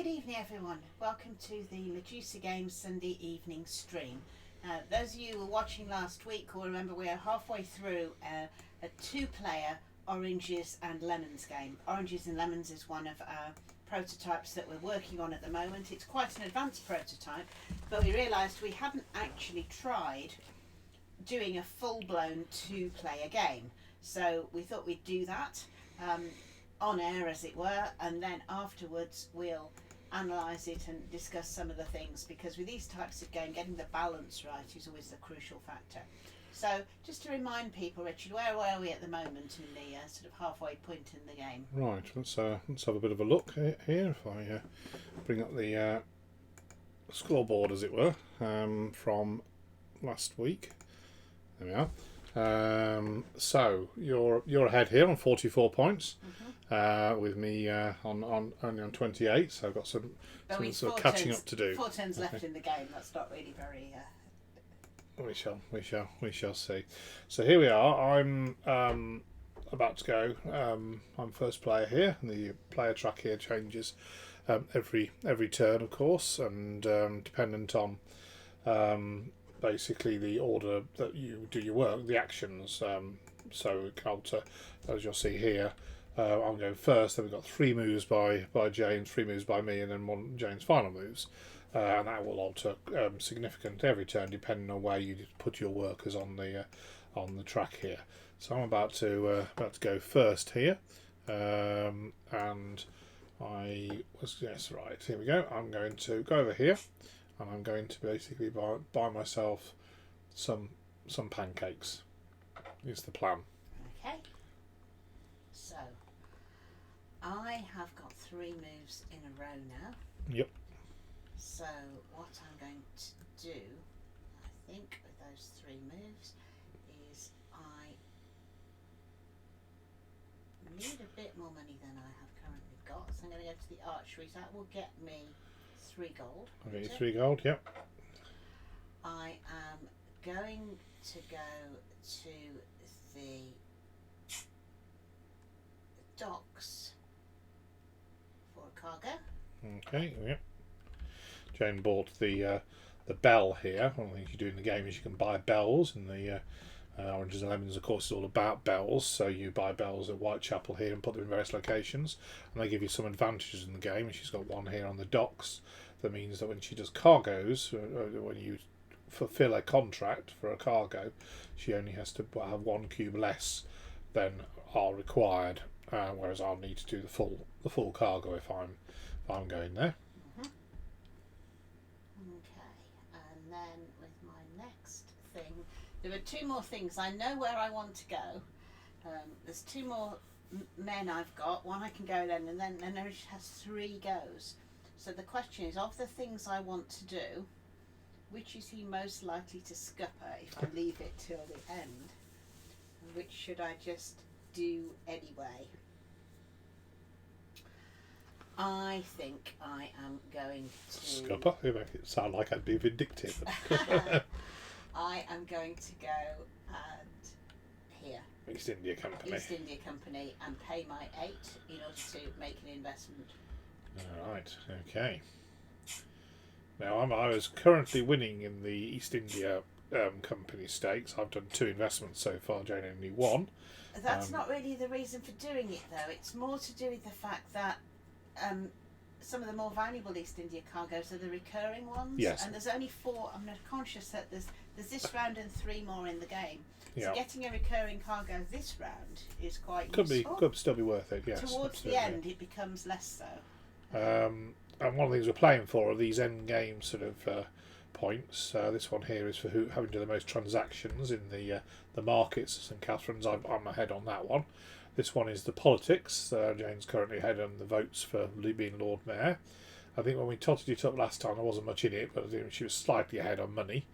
Good evening everyone, welcome to the Medusa Games Sunday evening stream. Those of you who were watching last week will remember we are halfway through a two-player Oranges and Lemons game. Oranges and Lemons is one of our prototypes that we're working on at the moment. It's quite an advanced prototype, but we realised we hadn't actually tried doing a full-blown two-player game. So we thought we'd do that on air, as it were, and then afterwards we'll analyse it and discuss some of the things, because with these types of game, getting the balance right is always the crucial factor. So just to remind people, Richard, where are we at the moment in the sort of halfway point in the game? Right, let's have a bit of a look here. If I bring up the scoreboard, as it were, from last week. There we are. So you're ahead here on 44 points. With me on only on 28, so I've got some sort of catching up to do. 4 turns left in the game. That's not really very. We shall see. So here we are. I'm about to go. I'm first player here, and the player track here changes every turn, of course, and dependent on basically the order that you do your work, the actions. So it can alter, as you'll see here. I'm going first, then we've got 3 moves by James, 3 moves by me, and then 1 James' final moves. And that will alter significantly every turn depending on where you put your workers on the track here. So I'm about to go first here, and I was right. Here we go. I'm going to go over here, and I'm going to basically buy myself some pancakes. Is the plan. Okay. So I have got 3 moves in a row now. Yep. So what I'm going to do, I think, with those 3 moves is I need a bit more money than I have currently got. So I'm going to go to the archery. So that will get me 3 gold. I'll get you 3 gold, yep. I am going to go to the docks for a cargo. Okay, yep. Jane bought the bell here. One of the things you do in the game is you can buy bells, and the Oranges and Lemons, of course, is all about bells. So you buy bells at Whitechapel here and put them in various locations, and they give you some advantages in the game. And she's got one here on the docks. That means that when she does cargoes, when you fulfill a contract for a cargo, she only has to have 1 cube less than are required. Whereas I'll need to do the full cargo if I'm going there. Okay, and then with my next thing, there are 2 more things. I know where I want to go. There's 2 more men I've got. One I can go then, and then Erish has 3 goes. So the question is, of the things I want to do, which is he most likely to scupper if I leave it till the end? And which should I just do anyway? I think I am going to... Scupper? You make it sound like I'd be vindictive. I am going to go and here. East India Company. East India Company, and pay my 8 in order to make an investment. Alright, okay. Now I was currently winning in the East India Company stakes. I've done 2 investments so far, Jane only 1. That's not really the reason for doing it though. It's more to do with the fact that some of the more valuable East India cargoes are the recurring ones. Yes. And there's only 4. I'm not conscious that there's this round and 3 more in the game. So Yeah. getting a recurring cargo this round is quite Could useful. still be worth it, yes. Towards absolutely. the end it becomes less so. And one of the things we're playing for are these end game sort of points. This one here is for having to do the most transactions in the markets. St Catherine's, I'm ahead on that one. This one is the politics. Jane's currently ahead on the votes for being Lord Mayor. I think when we totted it up last time, there wasn't much in it, but I think she was slightly ahead on money.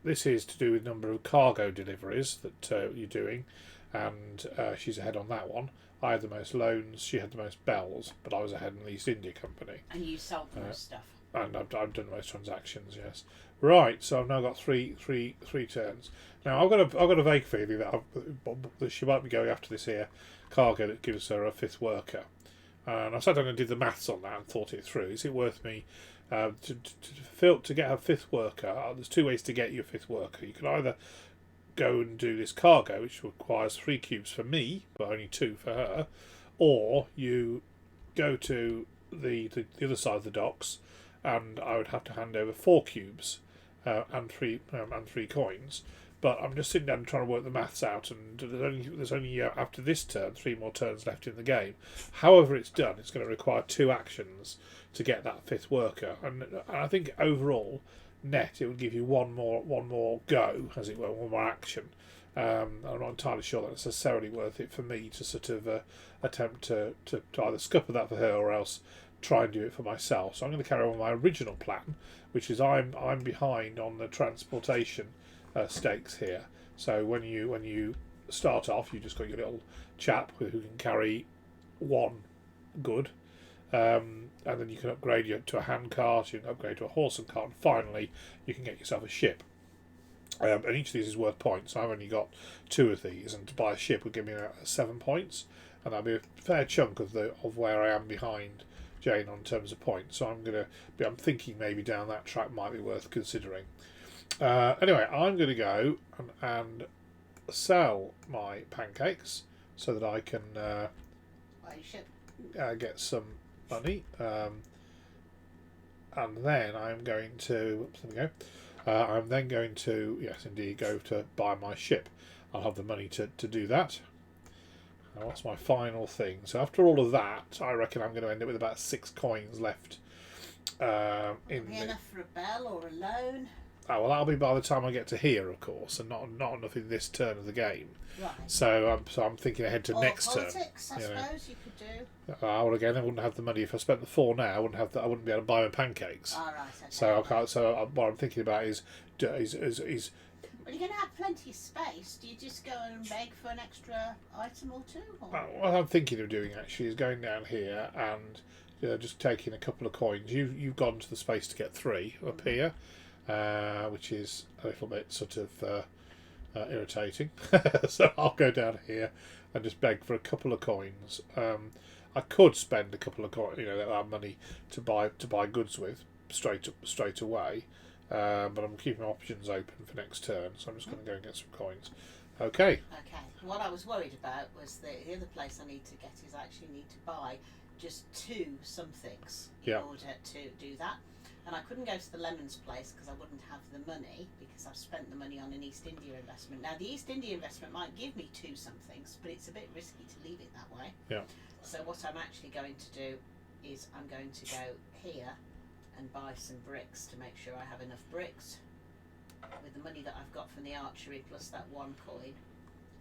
This is to do with number of cargo deliveries that you're doing, and she's ahead on that one. I had the most loans, she had the most bells, but I was ahead in the East India Company. And you sold the most stuff. And I've done the most transactions, yes. Right, so I've now got three turns. Now I've got a vague feeling that she might be going after this here cargo that gives her a 5th worker. And I sat down and did the maths on that and thought it through. Is it worth me to get a fifth worker? There's two ways to get your fifth worker. You can either go and do this cargo, which requires 3 cubes for me, but only 2 for her, or you go to the other side of the docks, and I would have to hand over 4 cubes and three coins. But I'm just sitting down and trying to work the maths out, and there's only after this turn 3 more turns left in the game. However it's done, it's going to require 2 actions to get that fifth worker, and I think overall net it would give you one more go, as it were, one more action. I'm not entirely sure that's necessarily worth it for me to sort of attempt to either scupper that for her or else try and do it for myself. So I'm going to carry on my original plan, which is I'm behind on the transportation stakes here. So when you start off, you just got your little chap who can carry 1 good, and then you can upgrade you to a handcart, you can upgrade to a horse and cart, and finally you can get yourself a ship. And each of these is worth points. I've only got 2 of these, and to buy a ship would give me 7 points, and that'd be a fair chunk of where I am behind Jane on terms of points. So I'm thinking maybe down that track might be worth considering. Anyway, I'm going to go and sell my pancakes so that I can get some money, and then I'm going to. There we go. I'm then going to, yes, indeed, go to buy my ship. I'll have the money to do that. Now, what's my final thing? So after all of that, I reckon I'm going to end up with about 6 coins left. Enough for a bell or a loan? Oh, well, that'll be by the time I get to here, of course, and not enough in this turn of the game. Right. So I'm thinking ahead to or next politics, turn. I suppose you could do. Well, again, I wouldn't have the money if I spent the 4 now. I wouldn't be able to buy my pancakes. All right. Okay. So I can't. So what I'm thinking about is. Well, you're going to have plenty of space. Do you just go and beg for an extra item or 2? Or? What I'm thinking of doing actually is going down here and just taking a couple of coins. You've gone to the space to get 3 up here, which is a little bit sort of irritating. So I'll go down here and just beg for a couple of coins. I could spend a couple of coins, that money to buy goods with straight away. But I'm keeping options open for next turn, so I'm just going to go and get some coins. Okay. Okay. What I was worried about was that the other place I need to get is I actually need to buy just 2 somethings in order to do that. And I couldn't go to the Lemons place because I wouldn't have the money because I've spent the money on an East India investment. Now the East India investment might give me 2 somethings, but it's a bit risky to leave it that way. Yeah. So what I'm actually going to do is I'm going to go here and buy some bricks to make sure I have enough bricks with the money that I've got from the archery plus that 1 coin,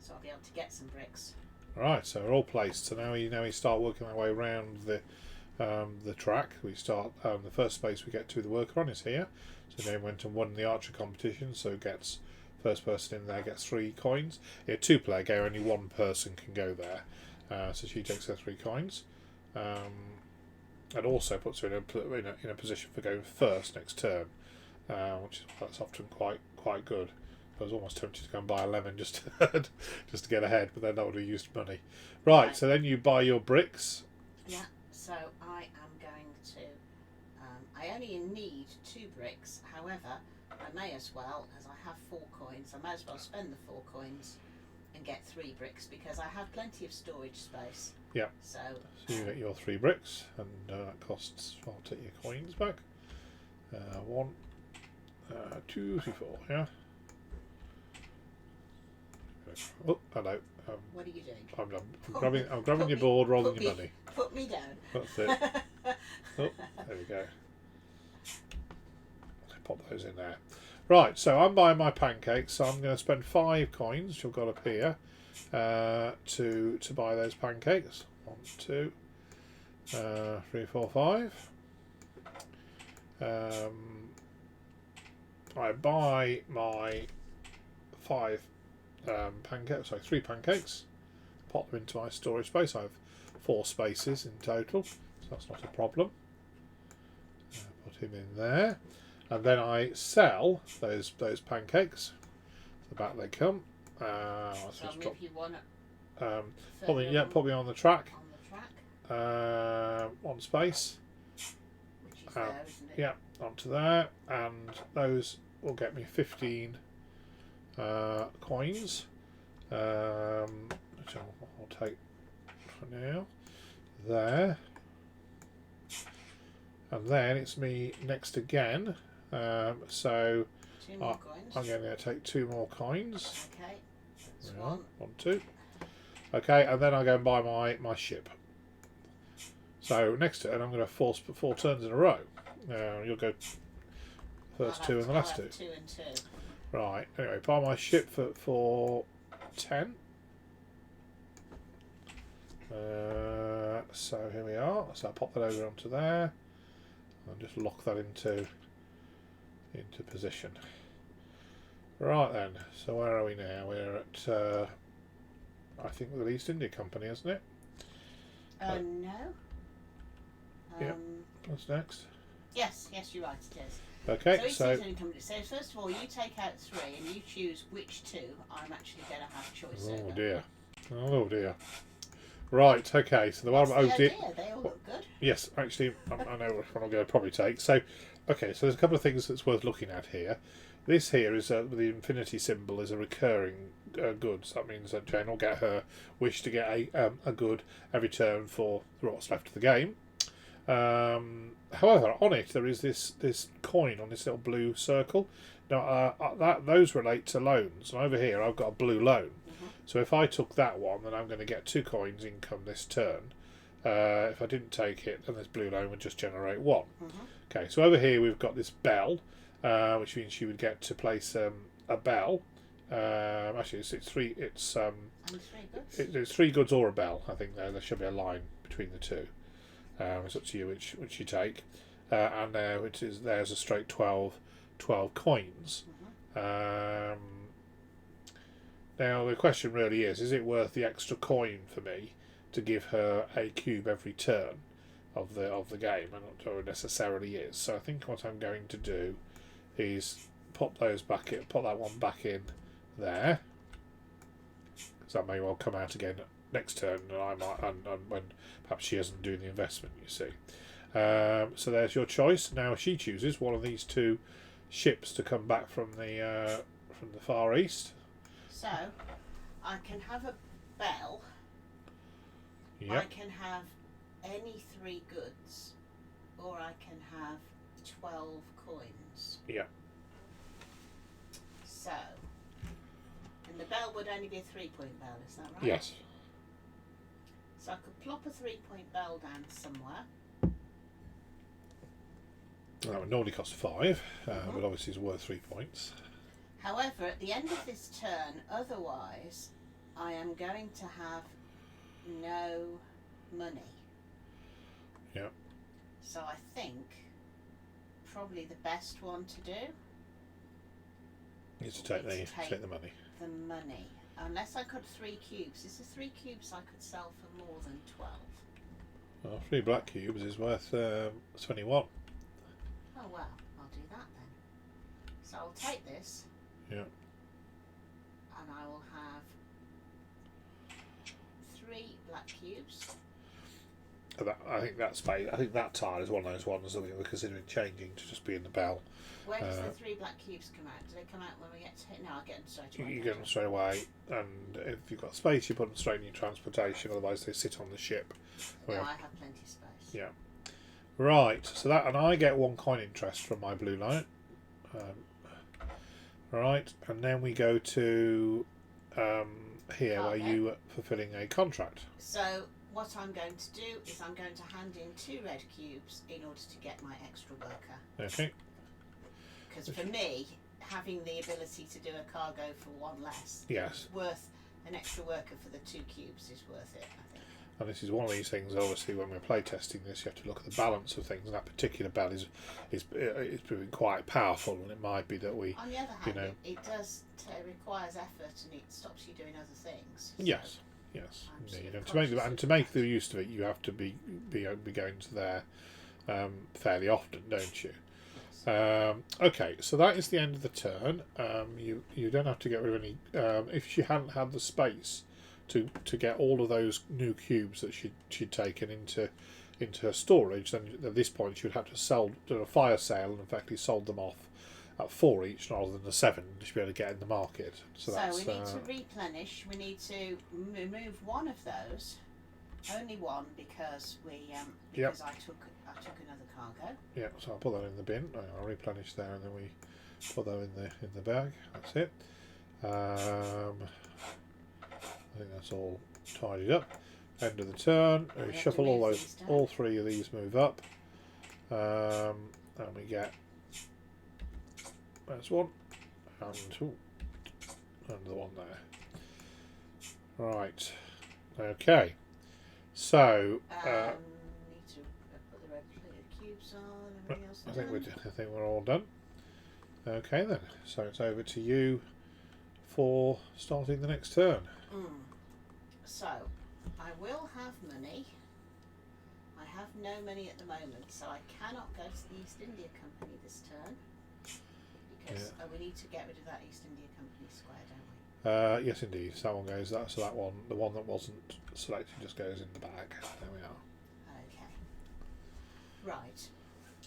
so I'll be able to get some bricks. Right, so we're all placed. So now we start working our way around the track. We start the first space we get to the worker on is here. So Jane went and won the archer competition, so gets first person in there gets 3 coins. In a 2-player game, only 1 person can go there, so she takes her 3 coins. And also puts her in a position for going first next turn, that's often quite good. I was almost tempted to go and buy a lemon just to get ahead, but then that would have used money. Right, so then you buy your bricks. Yeah, so I am going to. I only need 2 bricks. However, I may as well, as I have 4 coins, I may as well spend the 4 coins and get 3 bricks because I have plenty of storage space. Yeah. So you get your 3 bricks, and that costs. I'll take your coins back. 1, 2, 3, 4. Yeah. Oh, hello. What are you doing? I'm grabbing your board rather than your money. Put me down. That's it. Oh, there we go. Pop those in there. Right, so I'm buying my pancakes. So I'm going to spend 5 coins, which I've got up here, to buy those pancakes. 1, 2, 3, 4, 5. I buy my 5 pancakes. 3 pancakes. Pop them into my storage space. I have 4 spaces in total, so that's not a problem. Put him in there, and then I sell those pancakes. So back they come. So I'll move you one. Put me on the track. On the track. one space. Which is there, isn't it? Yeah, onto there, and those will get me 15 coins, which I'll take for now. There, and then it's me next again. So 2 more coins. I'm going to take 2 more coins. Okay. That's Yeah, one. 1, 2. Okay, and then I'll go and buy my ship. So next turn, I'm going to force 4 turns in a row. You'll go first 2 and the last 2. 2 and 2. Right. Anyway, buy my ship for 10. So here we are. So I'll pop that over onto there. I'll just lock that into position. Right then. So where are we now? We're at I think the East India Company, isn't it? No. Yep. What's next? Yes, you're right, it is. Okay, So first of all, you take out 3 and you choose which 2 I'm actually going to have choice over. Oh dear. Oh dear. Right, okay, so the one What's the idea? They all look good. Yes, actually, I know which one I'm going to probably take. So, okay, so there's a couple of things that's worth looking at here. This here is the infinity symbol is a recurring good. So that means that Jane will get her wish to get a good every turn for what's left of the game. However, on it there is this coin on this little blue circle. Now those relate to loans, and over here I've got a blue loan. So if I took that one, then I'm going to get 2 coins income this turn. If I didn't take it, then this blue loan would just generate 1. Okay, so over here we've got this bell, which means she would get to place a bell. Actually, it's 3. It's And 3 goods. it's 3 goods or a bell. I think there should be a line between the 2. It's up to you which you take. And there's a straight 12 coins. Now the question really is it worth the extra coin for me to give her a cube every turn of the game? I'm not sure it necessarily is. So I think what I'm going to do is pop that one back in there, because that may well come out again next turn, and I might, and when perhaps she isn't doing the investment. You see. So there's your choice. Now she chooses one of these 2 ships to come back from the Far East. So, I can have a bell. Yep. I can have any 3 goods, or I can have 12 coins. Yeah. So, and the bell would only be a 3-point bell, is that right? Yes. So I could plop a 3-point bell down somewhere. That would normally cost 5, but obviously it's worth 3 points. However, at the end of this turn, otherwise, I am going to have no money. Yeah. So I think probably the best one to do is to take the money. The money. Unless I got 3 cubes. Is there 3 cubes I could sell for more than 12? Well, 3 black cubes is worth 21. Oh well, I'll do that then. So I'll take this. Yeah. And I will have 3 black cubes. I think that tile is one of those ones that we're considering changing to just be in the bell. Where does the 3 black cubes come out? Do they come out when we get to hit? No, I get them straight away. You get them straight away, and if you've got space, you put them straight in your transportation. Otherwise, they sit on the ship. No, I have plenty of space. Yeah. Right. So that, and I get 1 coin interest from my blue line. Right, and then we go to here where you are fulfilling a contract. So what I'm going to do is I'm going to hand in 2 red cubes in order to get my extra worker. Okay. Because for me, having the ability to do a cargo for 1 less, Yes. worth an extra worker for the 2 cubes is worth it, I think. And this is one of these things. Obviously, when we're playtesting this, you have to look at the balance of things. And that particular bell is proving quite powerful, and it might be that we. On the other hand, it does requires effort, and it stops you doing other things. So Yes. And to make the use of it, you have to be going to there fairly often, don't you? Yes. Okay, so that is the end of the turn. You don't have to get rid of any. If she hadn't had the space to get all of those new cubes that she'd taken into her storage, then at this point she would have to do a fire sale and effectively sold them off at 4 each rather than the 7 to be able to get in the market. So we need to replenish. We need to remove one of those, only one, because I took another cargo. Yeah, so I'll put that in the bin. I'll replenish there, and then we put that in the bag. That's it. I think that's all tidied up. End of the turn. We shuffle all 3 of these move up, and we get that's one, and the one there. Right. Okay. So. Need to put the red cubes on. Everything else I think we're all done. Okay then. So it's over to you for starting the next turn. So, I will have money. I have no money at the moment, so I cannot go to the East India Company this turn because we need to get rid of that East India Company square, don't we? Yes, indeed. So that one goes. So that one, the one that wasn't selected, just goes in the bag. There we are. Okay. Right.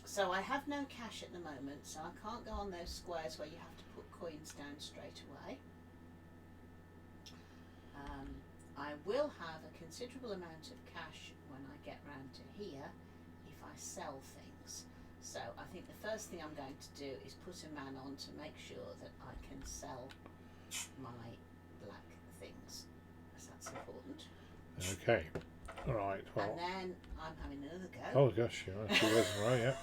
So I have no cash at the moment, so I can't go on those squares where you have to put coins down straight away. I will have a considerable amount of cash when I get round to here if I sell things. So I think the first thing I'm going to do is put a man on to make sure that I can sell my black things, as that's important. Okay. All right. Well. And then I'm having another go. Oh gosh, yeah, 2 days in a row, yeah.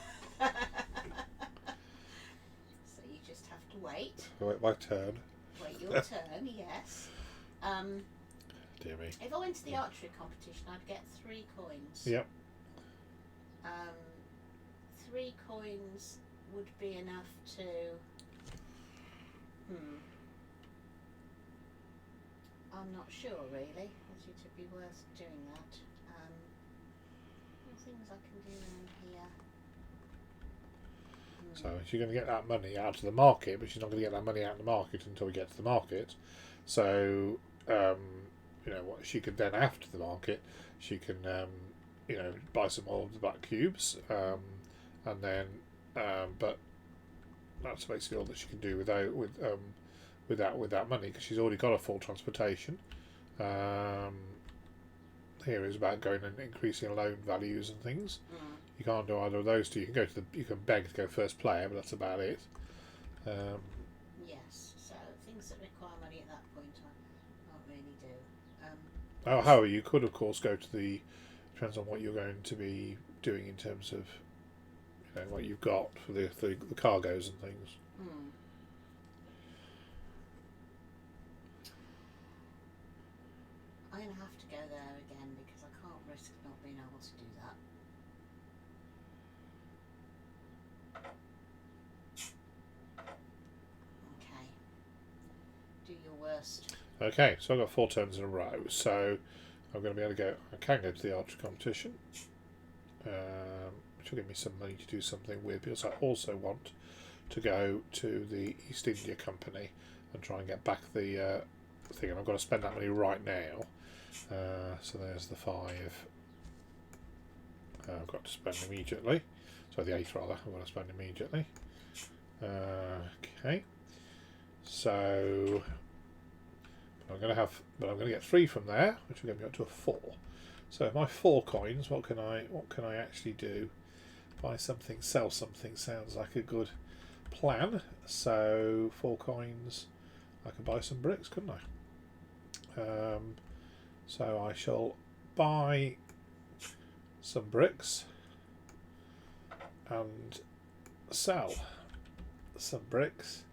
So you just have to wait. Wait my turn. Wait your turn, yes. Dear me. If I went to the archery competition, I'd get 3 coins. Yep. 3 coins would be enough to. I'm not sure really. Whether it would be worth doing that. What things I can do around here. So she's going to get that money out of the market, but she's not going to get that money out of the market until we get to the market. So. What she could then, after the market, she can buy some more of the black cubes, and then but that's basically all that she can do with that money, because she's already got a full transportation. Here is about going and increasing loan values and things. You can't do either of those two. You can beg to go first player, but that's about it. Yes, so things that require money at that point I can't really do. However, you could of course go to depends on what you're going to be doing in terms of what you've got for the cargoes and things. I'm going to have to go there again because I can't risk not being able to do that. Okay. Do your worst. Okay, so I've got 4 turns in a row, so I'm going to be able to go. I can go to the archery competition, which will give me some money to do something with, because I also want to go to the East India Company and try and get back the thing, and I've got to spend that money right now. So there's the 5 I've got to spend immediately. So the 8 rather, I've got to spend immediately. Okay, so. I'm going to get 3 from there, which will get me up to a 4. So my 4 coins, what can I actually do? Buy something, sell something sounds like a good plan. So 4 coins, I could buy some bricks, couldn't I? So I shall buy some bricks and sell some bricks,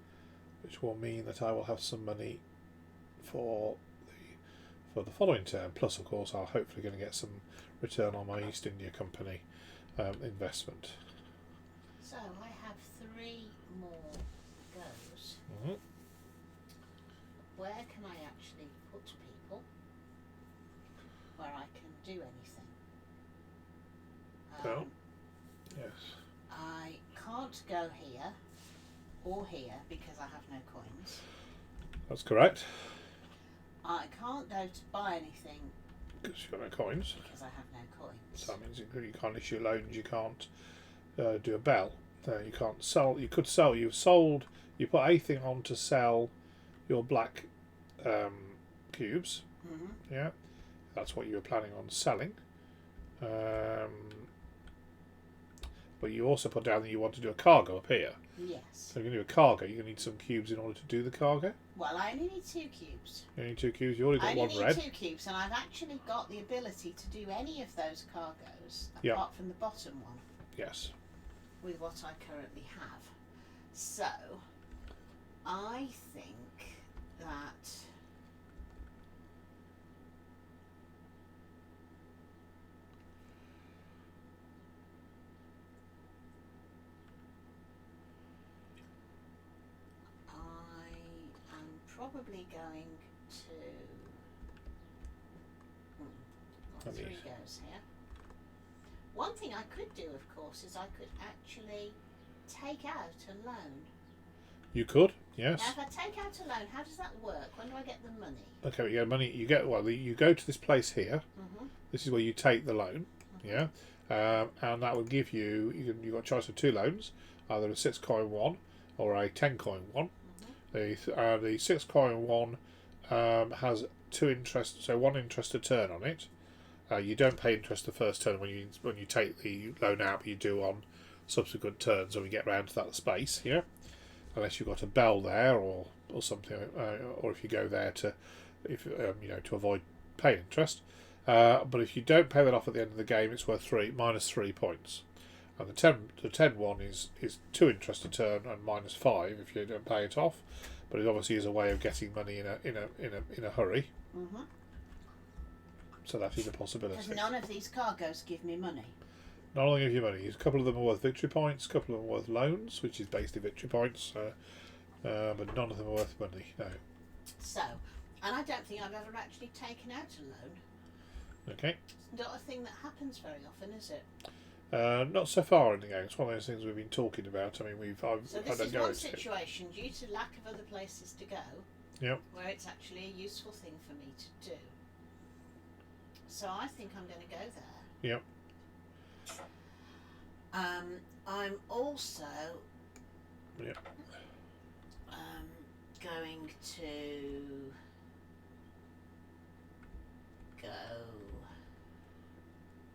which will mean that I will have some money for the following term. Plus, of course, I'll hopefully going to get some return on my East India Company investment. So I have 3 more goes. Where can I actually put people where I can do anything? Yes. I can't go here or here because I have no coins. That's correct. I can't go to buy anything because you've got no coins. because I have no coins. So that means you can't issue loans. You can't do a bell. You can't sell. You could sell. You've sold. You put a thing on to sell your black cubes. Mm-hmm. Yeah, that's what you were planning on selling. But you also put down that you want to do a cargo up here. Yes. So you're going to do a cargo. You're going to need some cubes in order to do the cargo. Well, I only need 2 cubes. You need 2 cubes. You already got I one only need red. 2 cubes, and I've actually got the ability to do any of those cargoes Yeah. apart from the bottom one Yes. with what I currently have. So, I think that I am probably going to. Got 3 goes here. One thing I could do, of course, is I could actually take out a loan. You could. Yes. Now, if I take out a loan, how does that work? When do I get the money? Okay, you get money. You get you go to this place here. Mm-hmm. This is where you take the loan. Yeah, and that will give you. You've got a choice of 2 loans, either a 6 coin one or a 10 coin one. The 6 coin one has 2 interest, so 1 interest a turn on it. You don't pay interest the first turn when you take the loan out, but you do on subsequent turns when we get round to that space. Yeah, unless you've got a bell there or something, or if you go there to to avoid paying interest. But if you don't pay that off at the end of the game, it's worth -3 points. And the 10 one is 2 interest a turn and -5 if you don't pay it off. But it obviously is a way of getting money in a hurry. Mm-hmm. So that is a possibility. Because none of these cargoes give me money. Not only give you money, a couple of them are worth victory points, a couple of them are worth loans, which is basically victory points, but none of them are worth money. No. So, and I don't think I've ever actually taken out a loan. Okay. It's not a thing that happens very often, is it? Not so far in the game. It's one of those things we've been talking about. I mean, So this is one situation due to lack of other places to go. Yep. Where it's actually a useful thing for me to do. So I think I'm going to go there. Yep. I'm also Yep. going to go.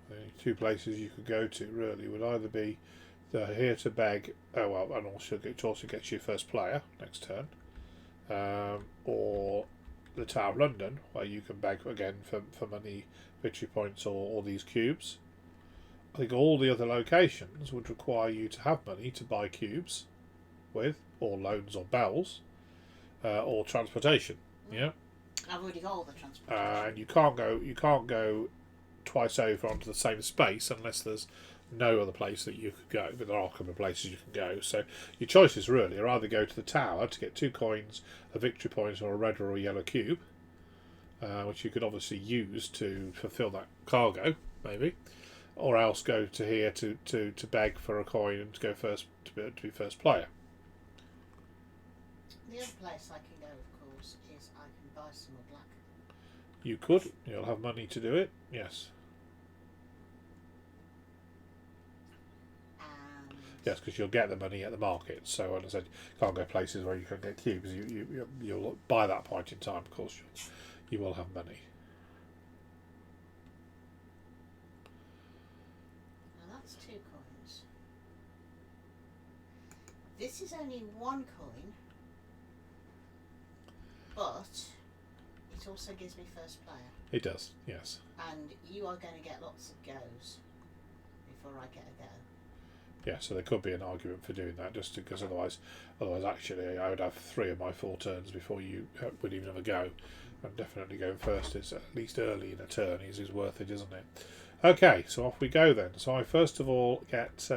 The 2 places you could go to really would either be the here to beg. Oh well, and it also gets you first player next turn, or the Tower of London, where you can beg again for money, victory points, or these cubes. I think all the other locations would require you to have money to buy cubes with, or loans or bells, or transportation. Yeah. I've already got all the transportation. And you can't go twice over onto the same space unless there's no other place that you could go. But there are a couple of places you can go. So your choices really are either go to the tower to get 2 coins, a victory point, or a red or a yellow cube, which you could obviously use to fulfil that cargo, maybe, or else go to here to beg for a coin and to go first to be first player. The other place I can go, of course, is I can buy some more black. You could. You'll have money to do it. Yes. And Yes, because you'll get the money at the market. So, as I said, you can't go places where you can get cubes. You'll by that point in time, of course, you will have money. now that's 2 coins. This is only 1 coin, but it also gives me first player. It does, yes. And you are going to get lots of goes before I get a go. Yeah, so there could be an argument for doing that, just because otherwise, actually, I would have 3 of my 4 turns before you would even have a go. And definitely going first is at least early in a turn is worth it, isn't it? Okay, so off we go then. So I first of all get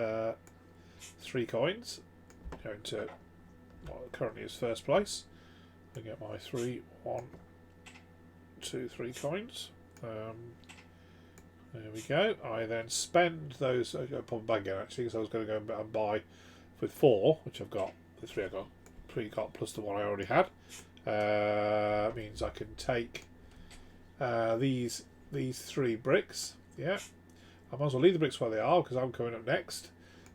3 coins, going to what currently is first place. I get my 3, 1, 2, 3 coins. There we go. I then spend those. I put them back again actually, because I was going to go and buy with 4, which I've got. The 3 I got, 3 got plus the 1 I already had. means I can take these 3 bricks. Yeah, I might as well leave the bricks where they are because I'm coming up next,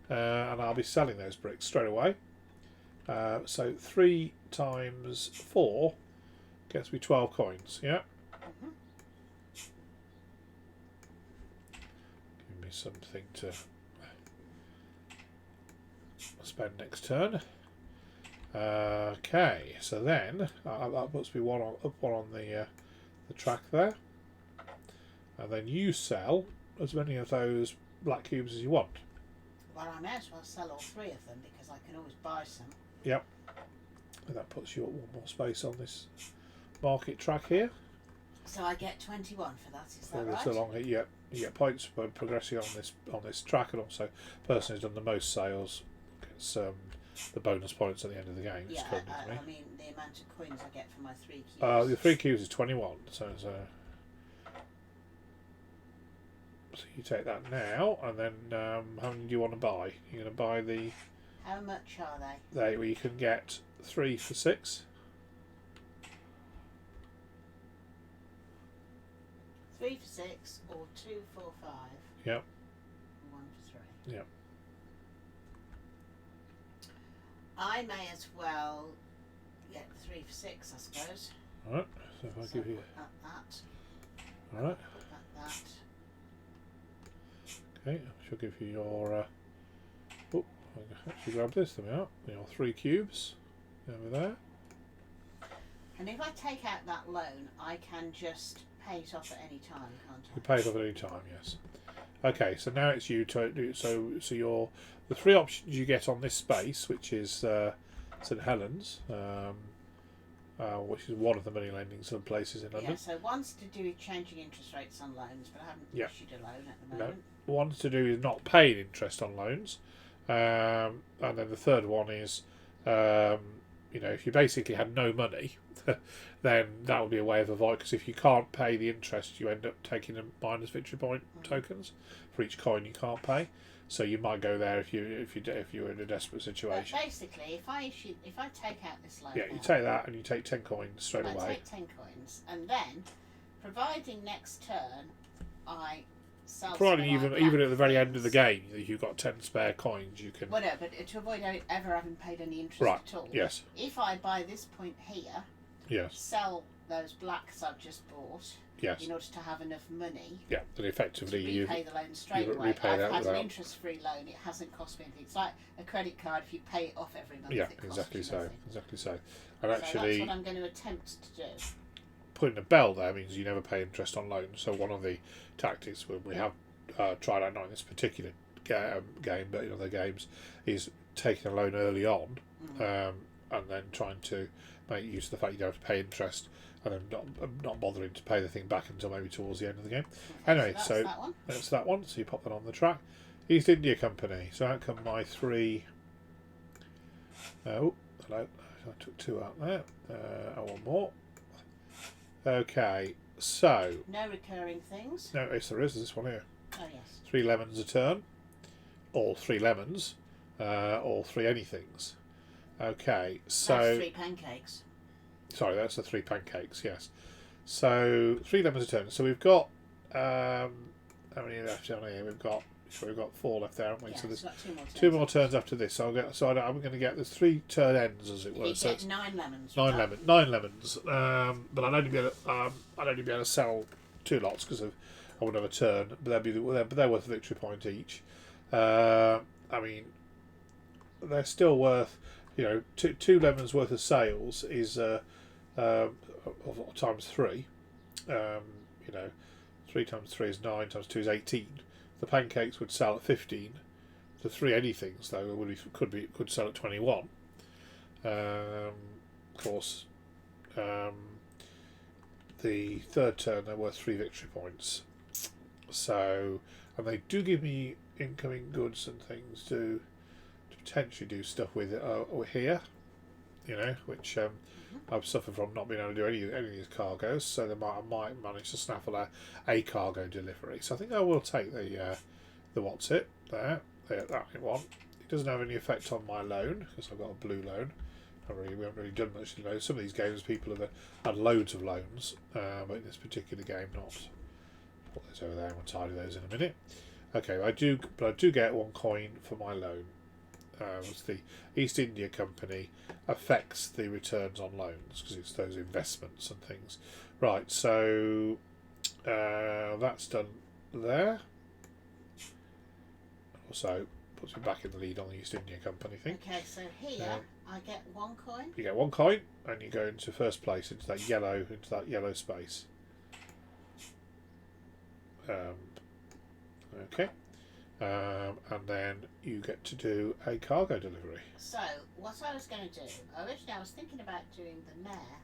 and I'll be selling those bricks straight away. So 3 times 4 gets me 12 coins. Yeah. Give me something to spend next turn. Okay, so then that puts me one on the track there, and then you sell as many of those black cubes as you want. Well, I may as well sell all 3 of them because I can always buy some. Yep, and that puts you at 1 more space on this market track here. So I get 21 for that. Is that right? right? So long, you get points for progressing on this track, and also the person who's done the most sales gets the bonus points at the end of the game. Yeah, I mean the amount of coins I get for my 3 cubes. The 3 cubes is 21, so you take that now, and then how many do you want to buy? You're going to buy the... How much are they? Well, you can get 3 for 6. 3 for 6 or 2 for 5. Yep. 1 for 3. Yep. I may as well get 3 for 6, I suppose. Alright, so if I give you... that. Alright. That. Okay, I shall give you your... I'll actually grab this, there we are. Your 3 cubes over there. And if I take out that loan, I can just pay it off at any time, can't I? You pay it off at any time, yes. Okay, so now it's you to do... So your... The 3 options you get on this space, which is St Helens, which is one of the money lending sort of places in London. Yeah, so one's to do with changing interest rates on loans, but I haven't issued a loan at the moment. No. One's to do with not paying interest on loans. And then the third one is, if you basically had no money, then that would be a way of avoiding, because if you can't pay the interest, you end up taking a minus victory point tokens for each coin you can't pay. So you might go there if you were in a desperate situation. But basically, if I take out this loan, you take that and you take 10 coins straight away. I take 10 coins, and then, providing next turn I sell. Providing even at the very end of the game, if you've got 10 spare coins, you can. Well, no, but to avoid ever having paid any interest at all. Yes. If I buy this point here, yes, sell those blacks I've just bought. Yes. In order to have enough money. Yeah, then effectively to repay the loan straight away. I've had an interest-free loan. It hasn't cost me anything. It's like a credit card. If you pay it off every month, yeah, it costs exactly you so. nothing. Exactly so. And so actually, that's what I'm going to attempt to do. Putting a bell there means you never pay interest on loans. So one of the tactics when we have tried out, not in this particular game, but in other games, is taking a loan early on, and then trying to make use of the fact you don't have to pay interest, and then not bothering to pay the thing back until maybe towards the end of the game. Okay, Anyway, so that's that one. So you pop that on the track. East India Company. So out come my 3. Oh, hello. I took 2 out there. One more. Okay, so... No recurring things? No, yes there is. There's this one here. Oh, yes. 3 lemons a turn. All 3 lemons. All 3 anythings. Okay, so... That's 3 pancakes. Sorry, that's the 3 pancakes, yes. So, 3 lemons a turn. So we've got... how many left down here? We've got 4 left there, haven't we? Yeah, so there's 2 more turns after this. So I'm going to get... There's 3 turn ends, as it were. You so get 9 lemons. 9 lemons. But I'd only be able to sell 2 lots because I wouldn't have a turn. But they're worth a victory point each. I mean, they're still worth... two lemons worth of sales is times 3. 3 times 3 is 9, times 2 is 18. The pancakes would sell at 15. The 3 anythings though could sell at 21. Of course, the third turn they're worth 3 victory points. So, and they do give me incoming goods and things to potentially do stuff with it here, which I've suffered from not being able to do any of these cargoes. So I might manage to snaffle a cargo delivery. So I think I will take the what's it there that one. It doesn't have any effect on my loan because I've got a blue loan. We haven't really done much. Some of these games, people have had loads of loans, but in this particular game, not. Put those over there. and We'll tidy those in a minute. Okay, but I do get 1 coin for my loan. The East India Company affects the returns on loans because it's those investments and things. Right, so that's done there. Also puts me back in the lead on the East India Company thing. Okay, so here I get 1 coin. You get 1 coin, and you go into first place into that yellow space. Okay. And then you get to do a cargo delivery. So, what I was going to do, originally I was thinking about doing the mare,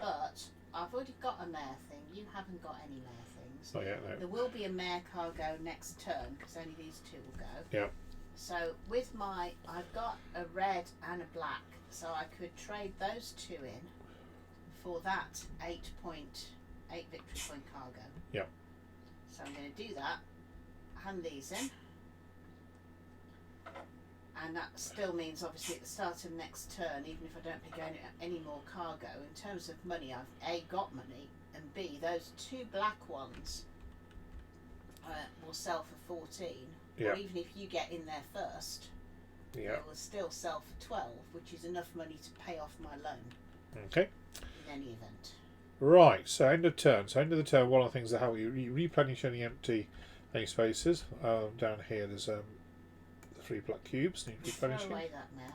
but I've already got a mare thing. You haven't got any mare things. Not yet, no. There will be a mare cargo next turn, because only these 2 will go. Yeah. So, with I've got a red and a black, so I could trade those 2 in for that 8 victory point cargo. Yeah. So I'm going to do that, hand these in. And that still means, obviously, at the start of next turn, even if I don't pick any more cargo, in terms of money, I've A, got money, and B, those 2 black ones will sell for 14. Yeah. Or even if you get in there first, Yeah. it will still sell for 12, which is enough money to pay off my loan. Okay. In any event. Right, so end of turn. So end of the turn, one of the things is how you replenish any spaces. Down here there's the 3 black cubes need replenishing. Throw away that mare.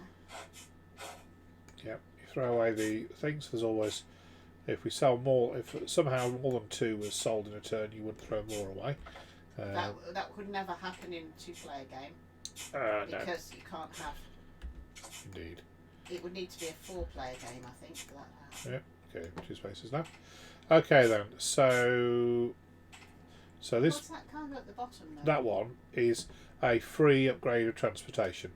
Yep, you throw away the things. There's always, if we sell more, if somehow more than 2 was sold in a turn, you wouldn't throw more away. That would never happen in a 2-player game. Because you can't have. Indeed. It would need to be a 4-player game, I think, for that to happen. Yep. Okay, 2 spaces now. Okay then, so this. What's that cargo at the bottom though? That one is a free upgrade of transportation,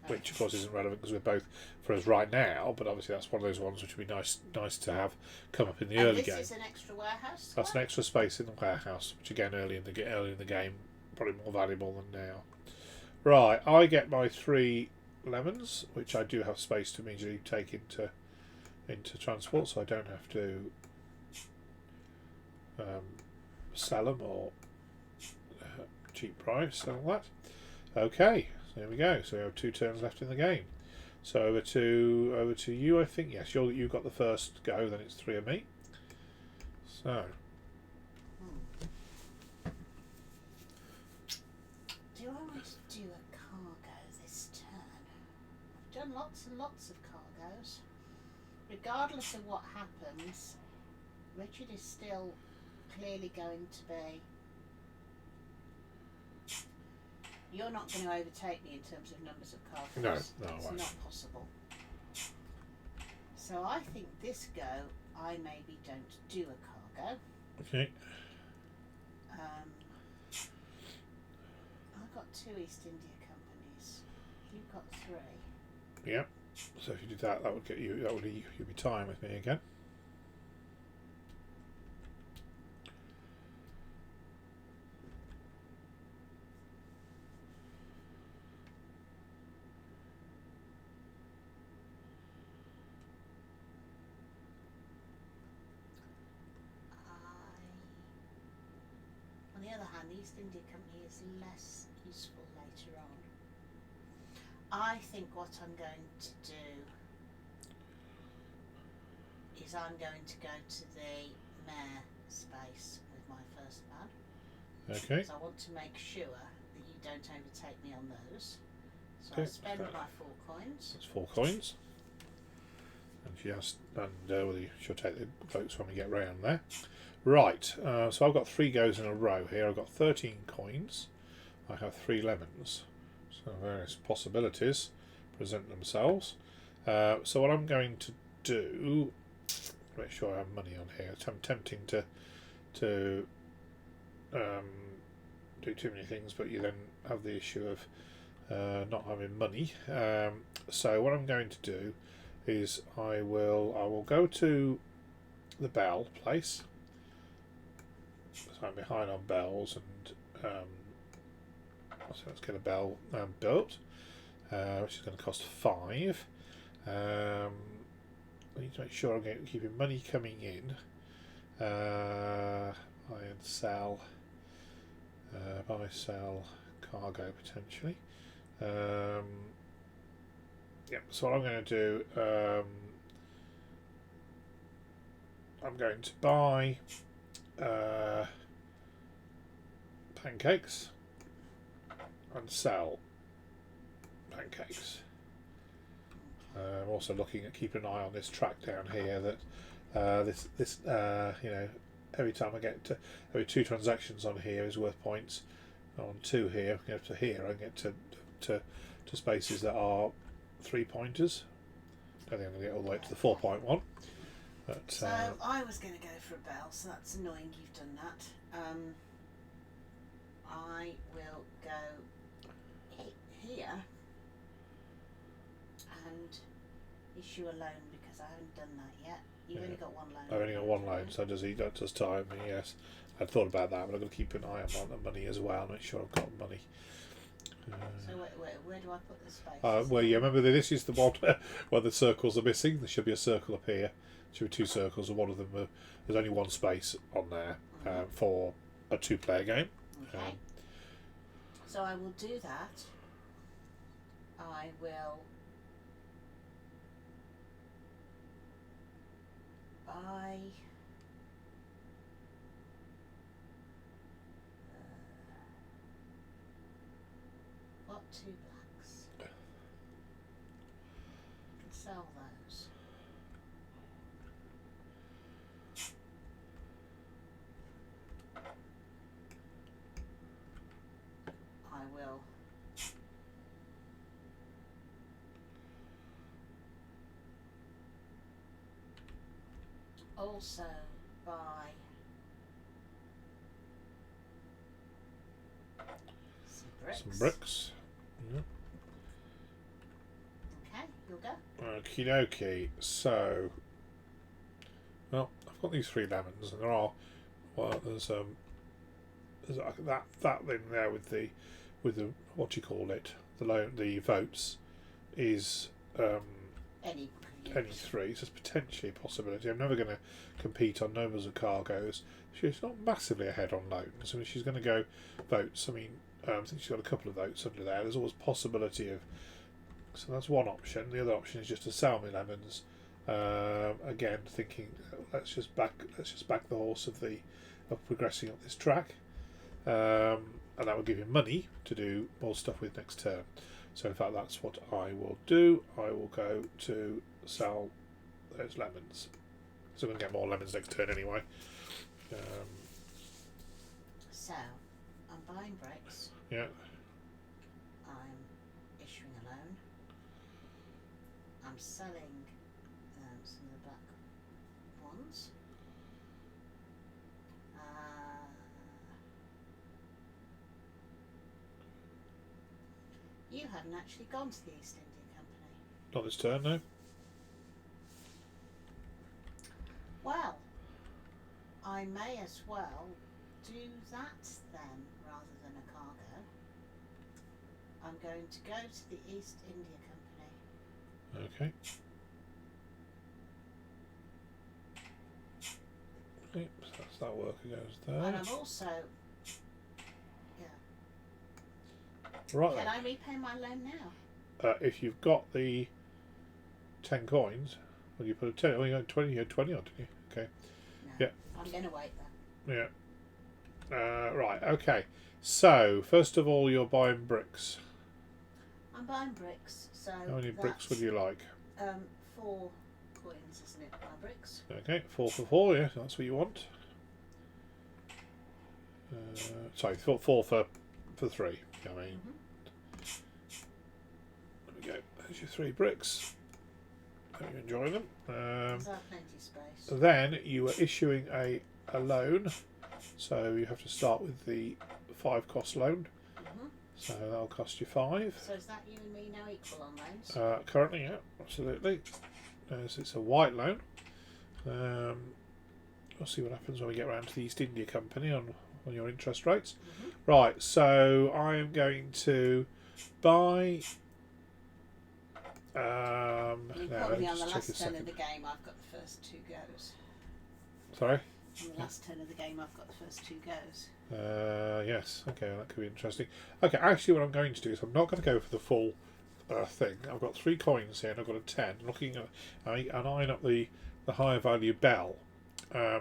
which of course isn't relevant because we're both for us right now. But obviously that's one of those ones which would be nice to have come up in the early game. This is an extra warehouse. That's an extra space in the warehouse, which again early in the game probably more valuable than now. Right, I get my 3 lemons, which I do have space to immediately take into transport, so I don't have to sell them or cheap price and all that. Okay, so there we go. So we have 2 turns left in the game. So over to you, I think. Yes, you've got the first go. Then it's 3 of me. So. Do I want to do a cargo this turn? I've done lots and lots of cargoes. Regardless of what happens, Richard is still clearly going to be. You're not going to overtake me in terms of numbers of cargoes. No, it's not possible. So I think this go, I maybe don't do a cargo. Okay. I've got 2 East India companies. You've got 3. Yep. So if you did that, that would get you. That would you'd be tying with me again. On the other hand, the East India Company is less useful later on. I think what I'm going to do is I'm going to go to the mare space with my first man. Okay. Because I want to make sure that you don't overtake me on those. So Okay. I spend my 4 coins. That's 4 coins. And she has, and she'll take the votes when we get round there. Right, so I've got 3 goes in a row here. I've got 13 coins. I have 3 lemons. So various possibilities present themselves. So what I'm going to do, make sure I have money on here. I'm tempting to do too many things, but you then have the issue of not having money. So what I'm going to do is I will go to the bell place. So I'm behind on bells, and so let's get a bell built, which is going to cost 5. I need to make sure I'm keeping money coming in. Buy and sell. Buy, sell, cargo potentially. Yep, so what I'm going to do, I'm going to buy pancakes and sell pancakes. I'm also looking at keeping an eye on this track down here. That this you know, every time I get to every 2 transactions on here is worth points. On 2 here, I get to here, I get to spaces that are 3 pointers. I don't think I'm going to get all the way to the 4.1. But, so I was going to go for a bell, so that's annoying you've done that. I will go here and issue a loan because I haven't done that yet. You've only got 1 loan. I've only got 1 loan, so that does time me, yes. I'd thought about that, but I've got to keep an eye on the money as well, make sure I've got money. So where do I put the space? Well, yeah, remember that this is the one where the circles are missing. There should be a circle up here. There should be 2 circles, and one of them, there's only 1 space on there for a 2-player game. Okay. So I will do that. I will buy what 2 blacks and sell those. I will also buy some bricks. Yeah. Okay, you'll go. Okie dokie. So, well, I've got these 3 lemons, and there's that thing there with the what do you call it? The votes is Any 3, so it's potentially a possibility. I'm never going to compete on numbers of cargoes. She's not massively ahead on loans. I mean, she's going to go votes. I mean, I think she's got a couple of votes under there. There's always possibility of. So that's one option. The other option is just to sell me lemons. Again, thinking let's just back the horse of progressing up this track, and that will give you money to do more stuff with next turn. So in fact, that's what I will do. I will go to sell those lemons. So I'm going to get more lemons next turn anyway. So I'm buying bricks. Yeah. I'm issuing a loan. I'm selling some of the black ones. You haven't actually gone to the East India Company. Not this turn, no. Well, I may as well do that then, rather than a cargo. I'm going to go to the East India Company. Okay. Yep, so that's that worker goes there. And I'm also, Right can then. I repay my loan now? If you've got the 10 coins, well, you put a 10. Oh, you got 20. You had 20 on, didn't you? Okay. No. Yeah. I'm going to wait then. Yeah. Right. Okay. So first of all, you're buying bricks. I'm buying bricks. So How many bricks would you like? 4 coins, isn't it? My bricks. Okay, 4 for 4. Yeah, that's what you want. Sorry, 4 for 3. I mean. There we go. There's your 3 bricks. Hope you enjoy them. Because I have plenty of space. Then you are issuing a loan, so you have to start with the 5 cost loan. So that'll cost you 5. So is that you and me now equal on loans? Currently, yeah, absolutely. So it's a white loan. We'll see what happens when we get around to the East India Company on your interest rates. Right, so I am going to buy Importantly, on the just last take a turn of second. the game, I've got the first 2 goes. Sorry? On the last turn of the game, I've got the first 2 goes. Yes, okay, that could be interesting. Okay, actually what I'm going to do is I'm not going to go for the full thing. I've got 3 coins here and I've got a 10. Looking at and eyeing up the higher value bell.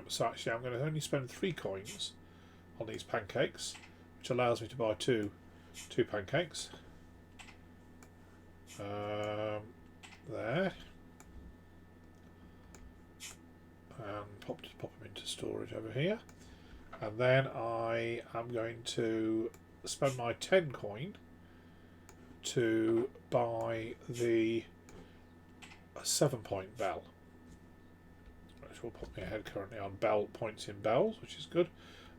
So actually I'm going to only spend 3 coins on these pancakes, which allows me to buy two pancakes. There. And pop them into storage over here. And then I am going to spend my 10 coin to buy the 7-point bell, which will put me ahead currently on bell points in bells, which is good.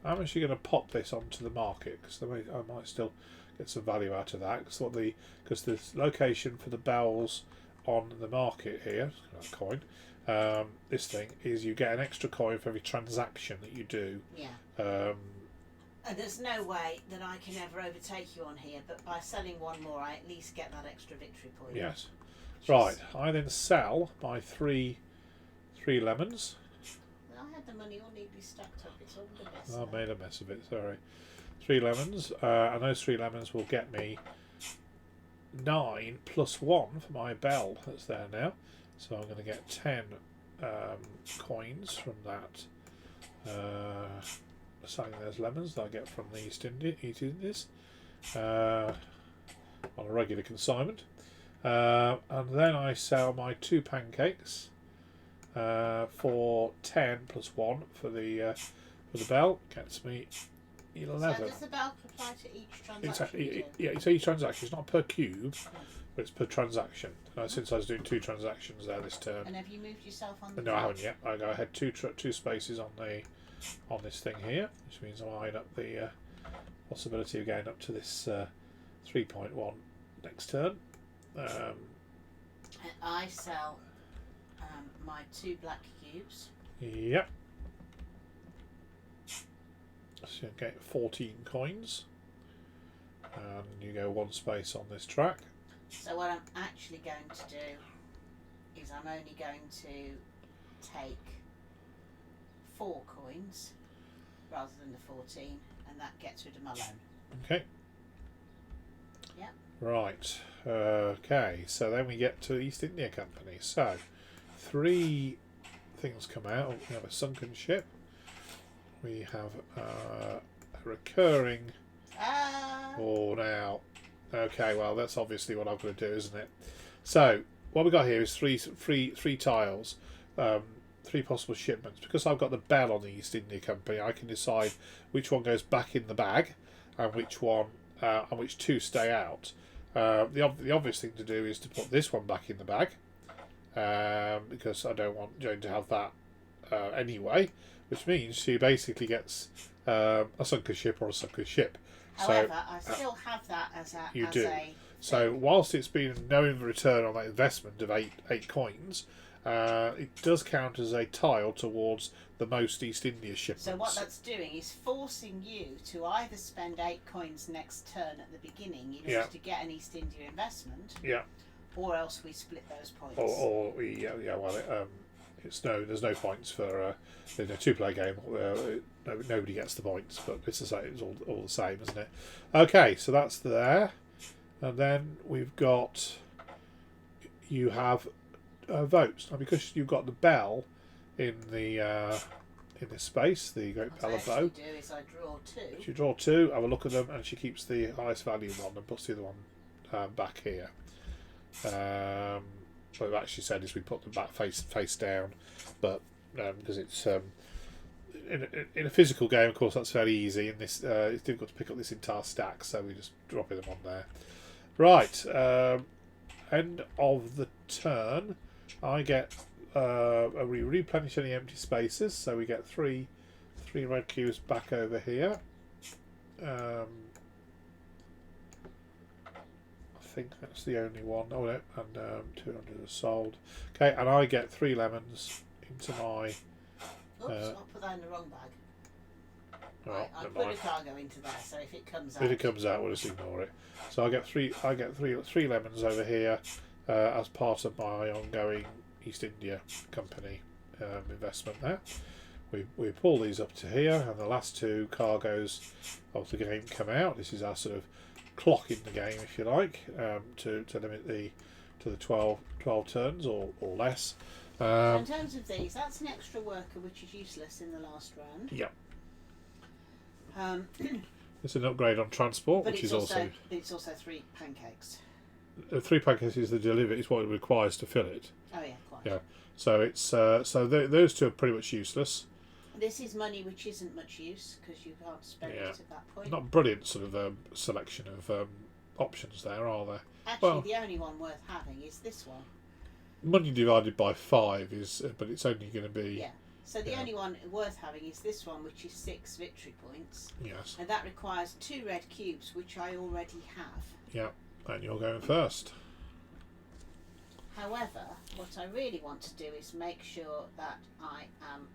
I'm actually going to pop this onto the market because I might still get some value out of that. Because the location for the bells on the market here, coin, this thing is you get an extra coin for every transaction that you do. Yeah. And there's no way that I can ever overtake you on here, but by selling 1 more, I at least get that extra victory point. Yes. Right. I then sell my 3 lemons. I had the money all neatly stacked up. It's all a mess. I made a mess of it. Sorry. 3 lemons, and those 3 lemons will get me 9 plus 1 for my bell that's there now. So I'm going to get 10 coins from that. Selling those lemons that I get from the East Indies on a regular consignment, and then I sell my 2 pancakes for 10 plus 1 for the bell. Gets me 11. So does the bell apply to each transaction? Exactly. Yeah, it's each transaction. It's not per cube, but it's per transaction. Since I was doing 2 transactions there this turn. And have you moved yourself on the No, I haven't yet. I had 2 spaces on this thing here, which means I'm eyeing up the possibility of going up to this 3.1 next turn. And I sell my 2 black cubes. Yep. So you get 14 coins, and you go 1 space on this track. So what I'm actually going to do is I'm only going to take 4 coins rather than the 14, and that gets rid of my loan. Okay. Yep. Right. Okay. So then we get to East India Company. So 3 things come out. We have a sunken ship. We have a recurring. Oh, now. Okay. Well, that's obviously what I've got to do, isn't it? So what we got here is three tiles. 3 possible shipments. Because I've got the bell on the East India Company, I can decide which one goes back in the bag and which 2 stay out. The obvious thing to do is to put this one back in the bag, because I don't want Jane to have that anyway, which means she basically gets a sunken ship or a sunken ship. However, I still have that as a. You do. So whilst it's been no return on that investment of 8 coins, it does count as a tile towards the most East India shipments. So what that's doing is forcing you to either spend 8 coins next turn at the beginning in order to get an East India investment, or else we split those points. Or we there's no points for in a 2-player game. Nobody gets the points, but it's all the same, isn't it? Okay, so that's there, and then we've got you have votes now because you've got the bell in this space, the great bell of bow. What I do is I draw 2. She draw 2, have a look at them, and she keeps the highest value one and puts the other one back here. What we've actually said is we put them back face down, but because it's in a physical game, of course, that's fairly easy. In this, it's difficult to pick up this entire stack, so we just drop them on there. Right, end of the turn, I get we replenish any empty spaces, so we get 3 red cubes back over here. I think that's the only one. Oh no, and 200 are sold. Okay, and I get 3 lemons into my. Oops, I'll put that in the wrong bag. Right, I'll put a cargo into there, so if it comes out. If it comes out, we'll just ignore it. So I get three lemons over here, as part of my ongoing East India Company investment there. We pull these up to here, and the last two cargoes of the game come out. This is our sort of clock in the game, if you like, to limit to the 12 turns or less. So in terms of these, that's an extra worker which is useless in the last round. Yep. Um, It's an upgrade on transport, but which it's is also it's also 3 pancakes. 3 packets is the deliver. It's what it requires to fill it. Oh yeah, quite. Yeah. So it's those two are pretty much useless. This is money which isn't much use because you can't spend Yeah. it at that point. Not brilliant sort of selection of options there, are there? Actually, well- the only one worth having is this one. Money divided by 5 is, but it's only going to be Yeah. So the Yeah. only one worth having is this one, which is 6 victory points, yes. and that requires 2 red cubes, which I already have. Yeah, and you're going first. However, what I really want to do is make sure that I am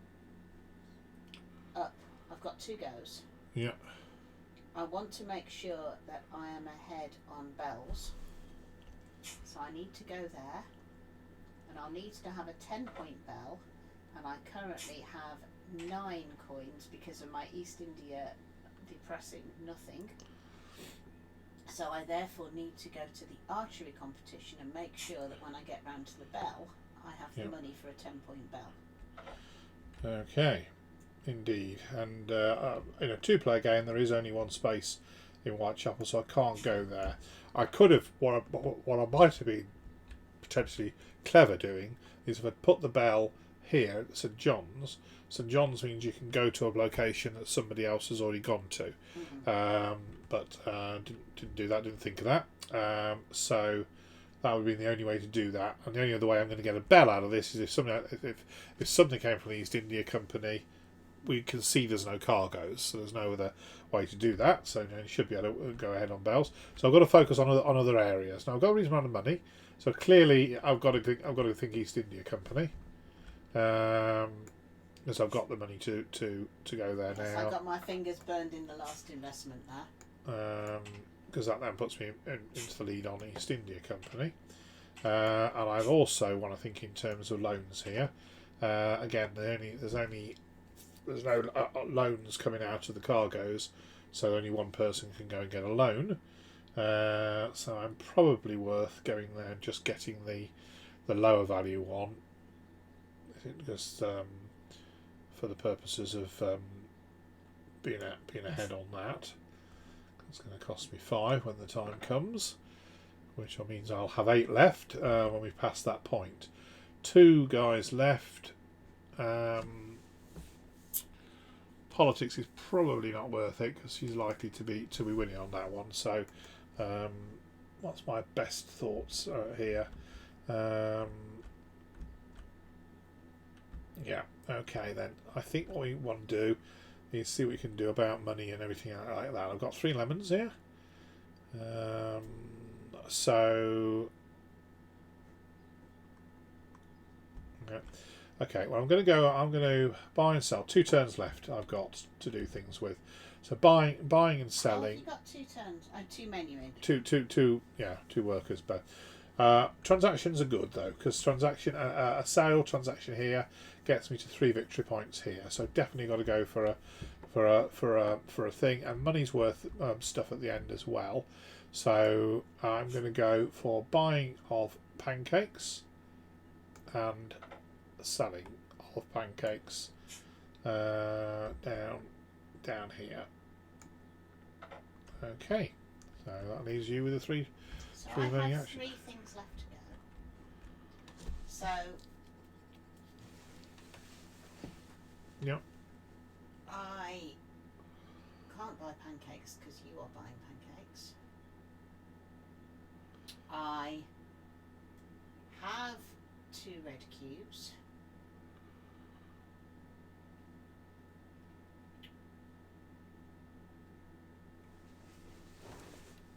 up. I've got 2 goes. Yeah. I want to make sure that I am ahead on bells. So I need to go there, and I'll need to have a 10-point bell, and I currently have 9 coins because of my East India depressing nothing. So I therefore need to go to the archery competition and make sure that when I get round to the bell, I have the Yep. money for a 10-point bell. Okay. Indeed. And in a 2-player game, there is only 1 space in Whitechapel, so I can't go there. I could have. What I might have been potentially clever doing is if I put the bell here at St John's. St John's means you can go to a location that somebody else has already gone to. But didn't do that, didn't think of that. So that would be the only way to do that. And the only other way I'm going to get a bell out of this is if something came from the East India Company. We can see there's no cargoes, so there's no other way to do that. So you should be able to go ahead on bells. So I've got to focus on other areas. Now I've got a reasonable amount of money, so clearly I've got to think East India Company. Because I've got the money to go there Yes, now. I got my fingers burned in the last investment there. Because that then puts me into the lead on East India Company. And I've also want to think in terms of loans here. Again, there's no loans coming out of the cargoes, so only 1 person can go and get a loan. So I'm probably worth going there and just getting the lower value one. Just for the purposes of being ahead on that. It's going to cost me 5 when the time comes, which means I'll have 8 left when we pass that point. 2 guys left. Politics is probably not worth it because she's likely to be winning on that one. So what's my best thoughts here? Yeah, okay then. I think what we want to do is see what we can do about money and everything like that. I've got 3 lemons here. So okay, well I'm going to buy and sell. 2 turns left I've got to do things with. So buying and selling. You've got 2 turns and 2 menuing. Two workers both. Transactions are good though, because a sale transaction here gets me to 3 victory points here. So definitely got to go for a thing, and money's worth stuff at the end as well. So I'm going to go for buying of pancakes and selling of pancakes down here. Okay, so that leaves you with the 3 So 3 I money have action. 3 things left to go. So Yep. I can't buy pancakes because you are buying pancakes. I have 2 red cubes.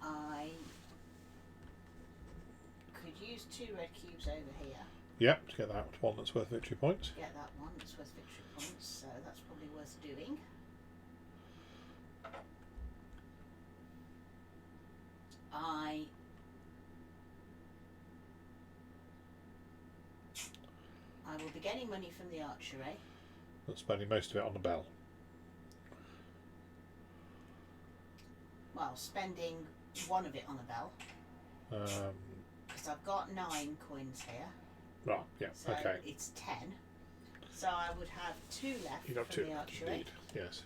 I could use 2 red cubes over here. Yep, to get that one that's worth victory points. Get that one that's worth victory points, so that's probably worth doing. I will be getting money from the archery. But spending most of it on the bell. Well, spending one of it on a bell. Because I've got 9 coins here. Right, yeah, So okay. it's 10. So I would have 2 left You'd have from 2, the archery. indeed, yes.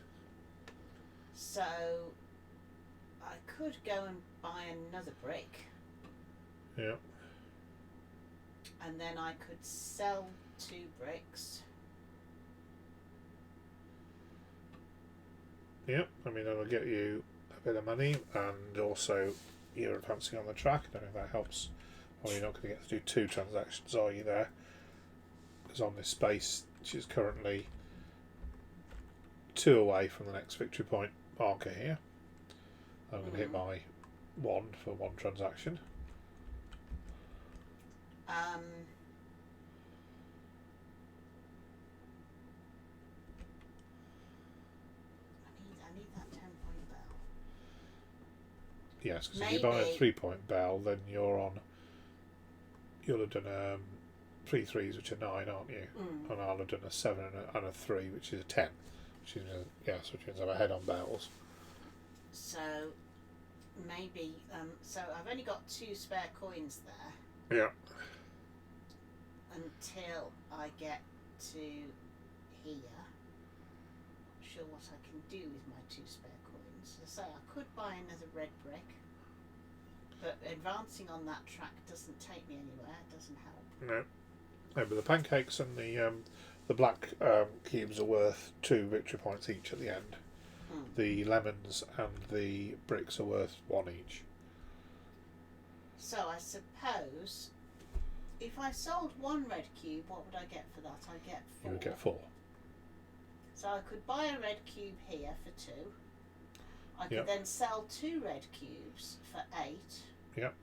So I could go and buy another brick. Yeah. And then I could sell 2 bricks. Yep, I mean that'll get you a bit of money, and also you're advancing on the track. I don't know if that helps. Well, you're not going to get to do 2 transactions, are you, there? Because on this space, which is currently 2 away from the next victory point marker here, I'm going to hit my 1 for 1 transaction. I need that 10-point bell. Yes, because if you buy a 3-point bell, then you'll have done 3 3s, which are 9, aren't you? And I'll have done a 7 and a 3, which is a 10. Which is which means I'm ahead on bells. So maybe so I've only got 2 spare coins there. Yeah. Until I get to here. Not sure what I can do with my 2 spare coins. So I could buy another red brick, but advancing on that track doesn't take me anywhere. It doesn't help. No, but the pancakes and the black cubes are worth 2 victory points each at the end. The lemons and the bricks are worth 1 each. So I suppose if I sold 1 red cube, what would I get for that? I'd get 4. You would get 4. So I could buy a red cube here for 2. I could then sell 2 red cubes for 8. Yep.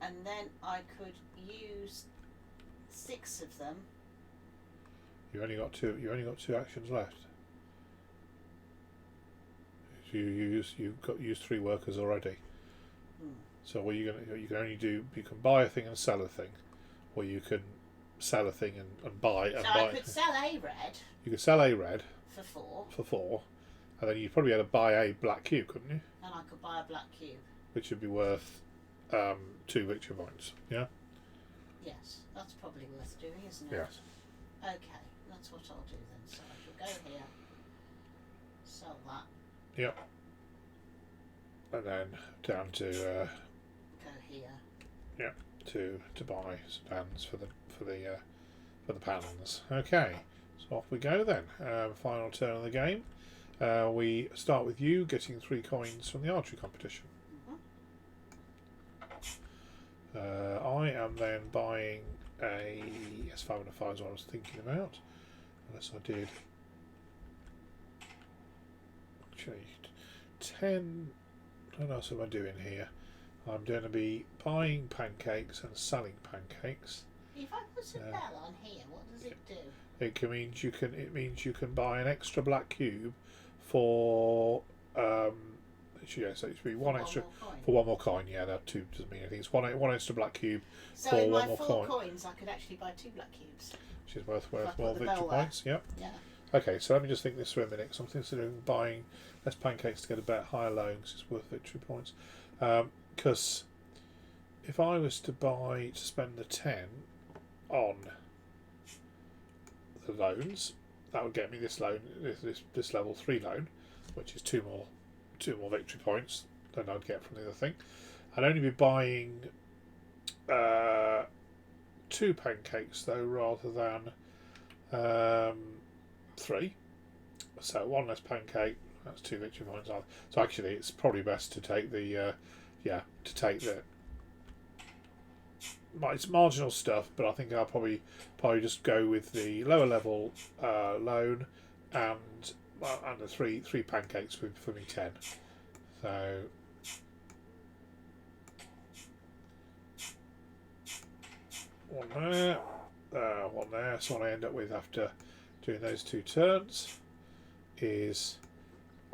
And then I could use 6 of them. You only got 2 actions left. You've got used 3 workers already. So what you can only do, you can buy a thing and sell a thing, or you can sell a thing and buy. So I could sell a red. You could sell a red for 4. For 4, and then you'd probably be able to buy a black cube, couldn't you? And I could buy a black cube. Which would be worth 2 victory points. Yeah. Yes, that's probably worth doing, isn't it? Yes. Okay, that's what I'll do then. So I shall go here, sell that. Yep. And then down to go here. Yeah, to buy stands for the pans. Okay, so off we go then. Final turn of the game. We start with you getting 3 coins from the archery competition. I am then buying a 5 and a 5 is what I was thinking about. Unless I did actually 10. What else am I doing here? I'm going to be buying pancakes and selling pancakes. If I put a bell on here, what does it do? It means you can buy an extra black cube for so it should be one extra for 1 more coin. Yeah, that 2 doesn't mean anything. It's one extra black cube for in 1 my more 4 coins, I could actually buy 2 black cubes. Which is worth more victory points. Yep. Yeah. Okay, so let me just think this for a minute. So I'm considering buying less pancakes to get a better higher loan because it's worth victory points. Because if I was to spend the 10 on the loans, that would get me this loan, this level 3 loan, which is 2 more victory points than I'd get from the other thing. I'd only be buying 2 pancakes though, rather than 3. So 1 less pancake. That's 2 victory points. So actually, it's probably best to take it's marginal stuff, but I think I'll probably just go with the lower level loan and the 3 pancakes for me 10. So one there, one there. So what I end up with after doing those 2 turns is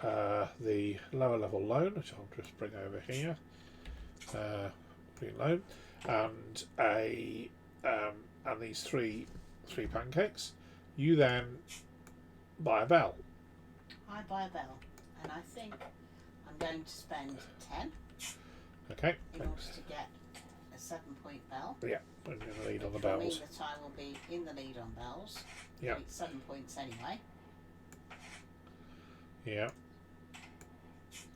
the lower level loan, which I'll just bring over here, green loan, and and these 3 3 pancakes. You then buy a bell. I buy a bell, and I think I'm going to spend 10 Okay. in order to get a 7-point bell. Yeah, I'm going to lead on the Which will mean bells. that I will be in the lead on bells. Yeah. It's 7 points anyway. Yeah.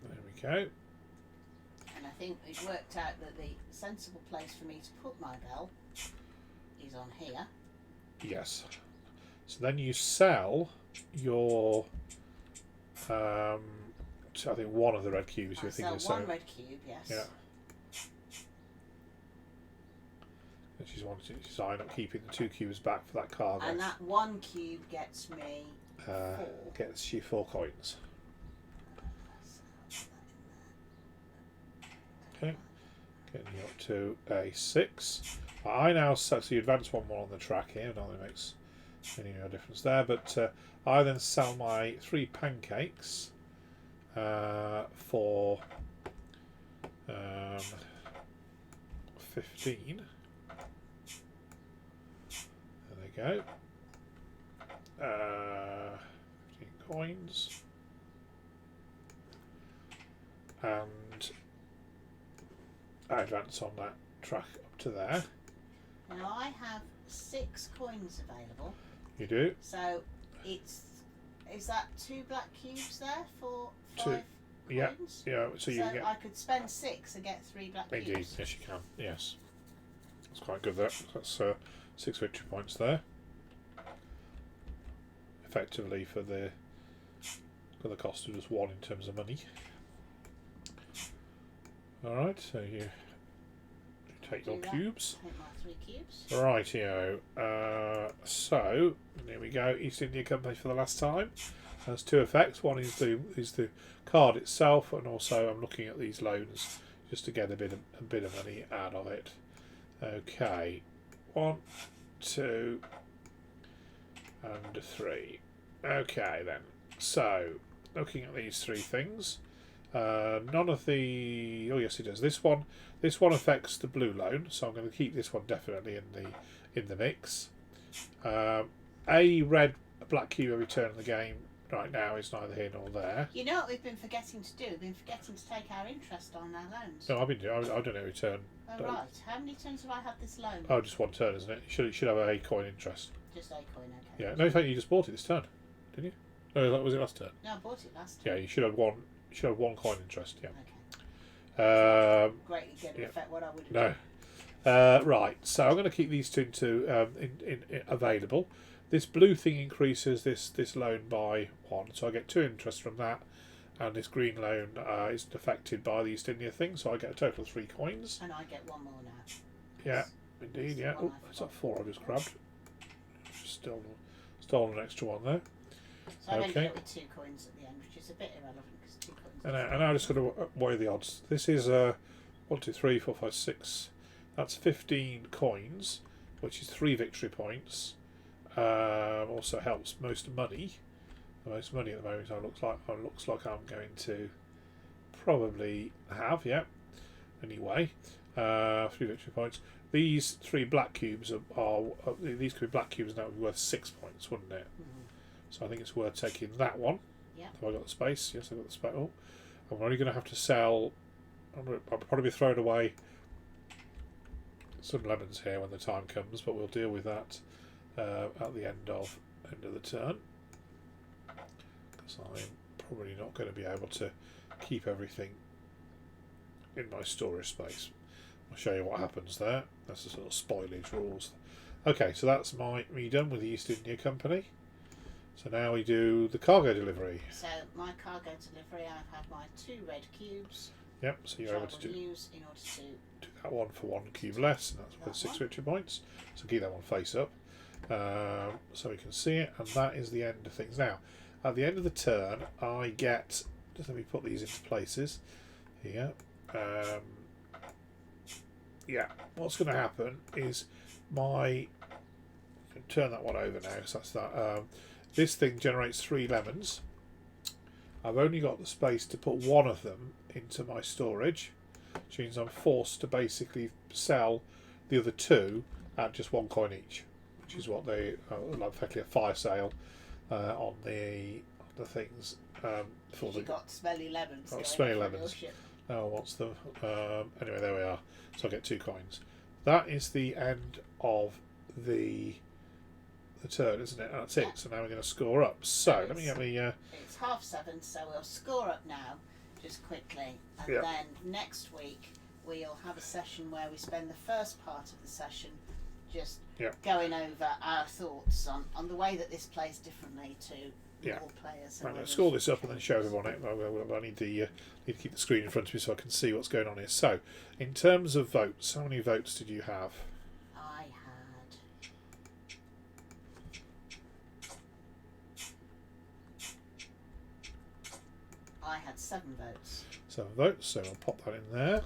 There we go. And I think we've worked out that the sensible place for me to put my bell is on here. Yes. So then you sell your, I think one of the red cubes. I sell one red cube, yes. Yeah. And she's wanting to decide not keeping the 2 cubes back for that cargo. And that 1 cube gets me 4. Gets you 4 coins. Okay. Getting you up to a 6. I now so you advance 1 more on the track here. Not that it makes any real difference there, but I then sell my 3 pancakes for 15. There they go. 15 coins. And I advance on that track up to there. Now I have 6 coins available. You do. So is that 2 black cubes there for 5 2. Yeah, coins? yeah. So you get. I could spend 6 and get 3 black cubes. Indeed, yes, you can. Yes, that's quite good. That's 6 victory points there. Effectively for the cost of just 1 in terms of money. All right, so you take your cubes. Take my 3 cubes. Rightio. So there we go. East India Company for the last time. There's 2 effects. One is the card itself, and also I'm looking at these loans just to get a bit of money out of it. Okay, 1, 2, and 3. Okay then. So looking at these 3 things. None of the. Oh yes, it does. This one affects the blue loan, so I'm going to keep this one definitely in the mix. A black cube every turn in the game right now is neither here nor there. You know what we've been forgetting to do? We've been forgetting to take our interest on our loans. No, I don't every turn. Oh right. How many turns have I had this loan? Oh, just 1 turn, isn't it? You should have a coin interest. Just a coin, okay. Yeah. No, in fact, you just bought it this turn, didn't you? No, was it last turn? No, I bought it last time. Yeah, you should have 1. You should have 1 coin interest. Yeah. Okay. Greatly going to affect what I would have done. Right, so I'm going to keep these 2 in available. This blue thing increases this loan by 1, so I get 2 interest from that, and this green loan is affected by the East India thing, so I get a total of 3 coins. And I get 1 more now. Yeah, indeed. Yeah. Oh, that's that 4 I just grabbed. Just stolen an extra 1 there. So I ended up with 2 coins at the end, which is a bit irrelevant because 2 coins. And I just got to weigh the odds. This is 1, 2, 3, 4, 5, 6. That's 15 coins, which is 3 victory points. Also helps most money. The most money at the moment. Looks like I'm going to probably have. Yeah. Anyway, 3 victory points. These 3 black cubes are these could be black cubes now, would be worth 6 points, wouldn't it? Mm-hmm. So I think it's worth taking that one. Yeah. Have I got the space? Yes, I've got the space. Oh, I'm only going to have to sell. I'll probably be throwing away some lemons here when the time comes, but we'll deal with that at the end of the turn, because I'm probably not going to be able to keep everything in my storage space. I'll show you what happens there. That's the sort of spoilage rules. Okay, so that's me done with the East India Company. So now we do the cargo delivery. So my cargo delivery, I have my 2 red cubes. Yep, so you're able to use in order to do that one for 1 cube less, and that's worth 6 victory points. So keep that one face up, so we can see it, and that is the end of things. Now, at the end of the turn, I get. Just let me put these into places here. Yeah, what's going to happen is I can turn that one over now. So that's that. This thing generates 3 lemons. I've only got the space to put 1 of them into my storage, which means I'm forced to basically sell the other 2 at just 1 coin each. which is what they like effectively a fire sale on the things for the. You got smelly lemons. Smelly lemons. Oh, what's the anyway? There we are. So I get 2 coins. That is the end of the turn, isn't it? That's it. So now we're going to score up. So let me get me. It's 7:30, so we'll score up now, just quickly, and then next week we'll have a session where we spend the first part of the session just going over our thoughts on the way that this plays differently to all players. I'm going to score this up and then show everyone it. I need to keep the screen in front of me so I can see what's going on here. So, in terms of votes, how many votes did you have? I had 7 votes. 7 votes, so I'll pop that in there.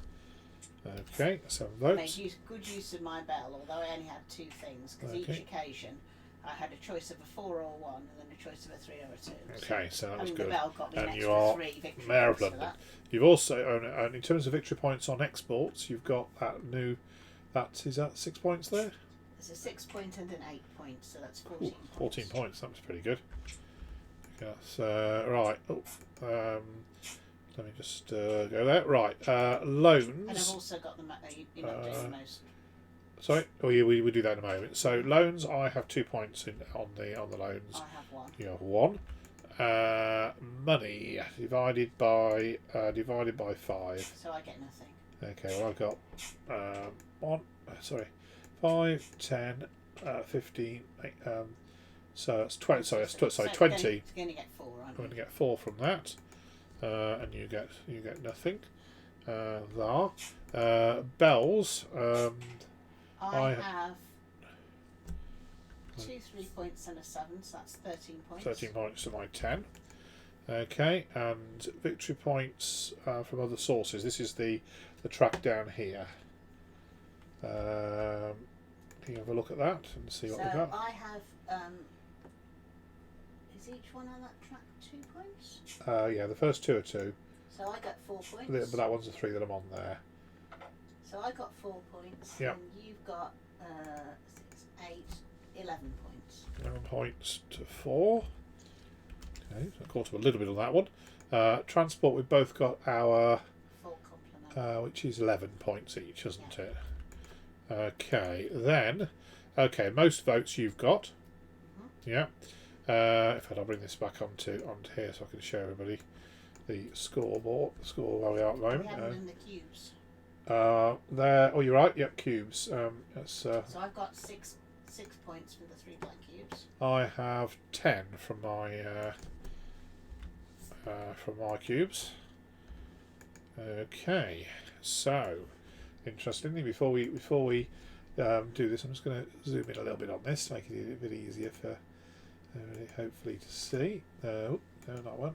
Okay, 7 votes. I made good use of my bell, although I only had 2 things, because each occasion I had a choice of a 4 or a 1, and then a choice of a 3 or a 2. Okay, so that was good. The bell got me and an you extra are 3 victory Mayor of points London. for that. You've also, in terms of victory points on exports, you've got that new. Is that 6 points there? There's a 6 point and an 8 point, so that's 14 points. 14 points. That was pretty good. Yes, right. Let me just go there. Right, loans. And I've also got the you're not doing the most. Sorry, we do that in a moment. So loans, I have 2 points on the loans. I have 1. You have 1. Money divided by 5. So I get nothing. Okay, well I've got 5, 10, 15. So that's 20. Sorry, 20. It's going to get 4. I'm going to get 4 from that, and you get nothing. Bells. I have 2 3 points and a 7, so that's 13 points. 13 points to my 10. Okay, and victory points from other sources. This is the track down here. Can you have a look at that and see what we got? I have. Is each one on that track 2 points? Yeah, the first 2 are 2. So I got 4 points. But that one's a 3 that I'm on there. So I got 4 points. Yep. And you've got 6, 8, 11 points. 11 points to 4. Okay, so I caught up a little bit on that one. Transport, we've both got our full complement, which is 11 points each, isn't it? Okay, then. Okay, most votes you've got. Yeah. In fact, I'll bring this back onto here so I can show everybody the scoreboard. The score where we are at the moment. We haven't done the cubes. There. Oh, you're right. Yep, cubes. So I've got 6 points for the 3 black cubes. I have 10 from my cubes. Okay, so interestingly, before we do this, I'm just going to zoom in a little bit on this to make it a bit easier for everybody, hopefully, to see. Oh, no, not one.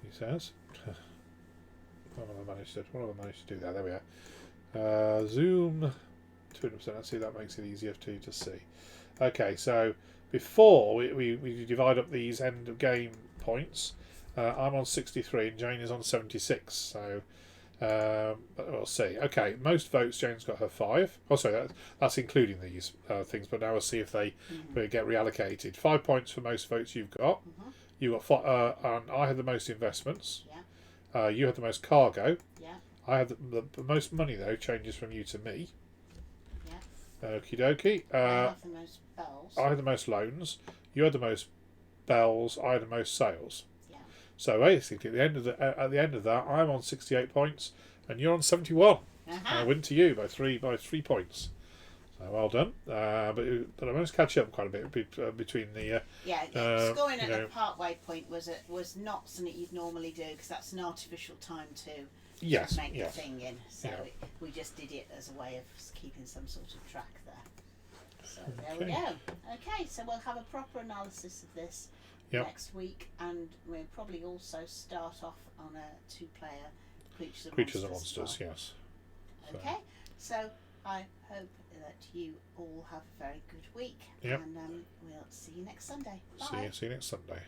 He says. What have I managed to do there? There we are. Zoom 200%. Let's see if that makes it easier for you to see. Okay, so before we divide up these end of game points, I'm on 63 and Jane is on 76. So but we'll see. Okay, most votes. Jane's got her 5. Oh, sorry, that's including these things. But now we'll see if they get reallocated. 5 points for most votes you've got. You got 5, and I had the most investments. Yeah. You had the most cargo. Yeah. I had the most money though. Changes from you to me. Yeah. Okie dokie. I have the most bells. I had the most loans. You had the most bells. I had the most sales. Yeah. So basically, at the end of that, I'm on 68 points, and you're on 71. I win to you by 3 points. So well done. But I managed to catch up quite a bit between the. Scoring at the part-way point was not something you'd normally do because that's an artificial time to make the thing in. So we just did it as a way of keeping some sort of track there. So there we go. Okay, so we'll have a proper analysis of this next week, and we'll probably also start off on a 2-player Creatures and Monsters. Yes. Okay, so I hope that you all have a very good week, and we'll see you next Sunday. Bye. See you next Sunday.